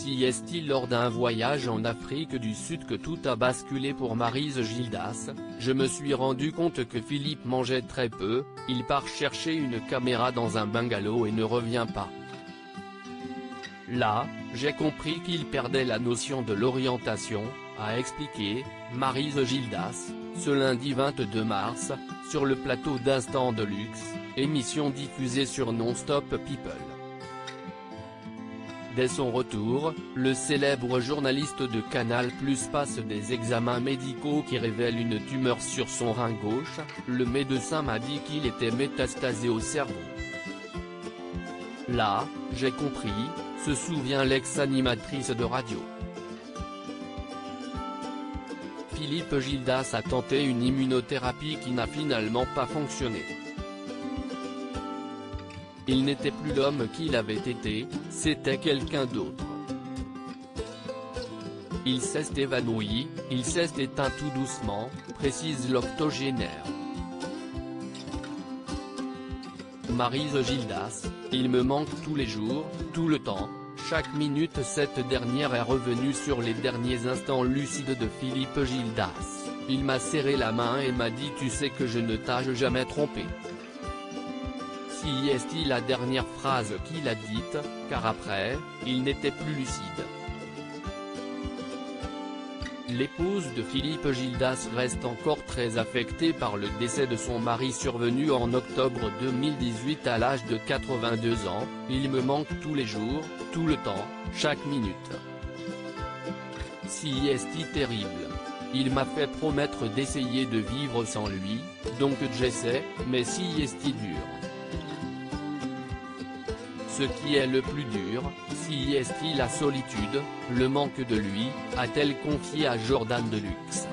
Si est-il lors d'un voyage en Afrique du Sud que tout a basculé pour Maryse Gildas, je me suis rendu compte que Philippe mangeait très peu, il part chercher une caméra dans un bungalow et ne revient pas. Là, j'ai compris qu'il perdait la notion de l'orientation, a expliqué Maryse Gildas, ce lundi 22 mars, sur le plateau d'Instant de Luxe, émission diffusée sur Non-Stop People. Dès son retour, le célèbre journaliste de Canal+ passe des examens médicaux qui révèlent une tumeur sur son rein gauche, le médecin m'a dit qu'il était métastasé au cerveau. Là, j'ai compris, se souvient l'ex-animatrice de radio. Philippe Gildas a tenté une immunothérapie qui n'a finalement pas fonctionné. Il n'était plus l'homme qu'il avait été, c'était quelqu'un d'autre. Il s'est évanoui, il s'est éteint tout doucement, précise l'octogénaire. Maryse Gildas, il me manque tous les jours, tout le temps, chaque minute. Cette dernière est revenue sur les derniers instants lucides de Philippe Gildas, il m'a serré la main et m'a dit tu sais que je ne t'ai jamais trompé. Si est-il la dernière phrase qu'il a dite, car après, il n'était plus lucide. L'épouse de Philippe Gildas reste encore très affectée par le décès de son mari survenu en octobre 2018 à l'âge de 82 ans, il me manque tous les jours, tout le temps, chaque minute. Si est-il terrible. Il m'a fait promettre d'essayer de vivre sans lui, donc j'essaie, mais si est-il dur. Ce qui est le plus dur, si est-il la solitude, le manque de lui, a-t-elle confié à Jordan Deluxe.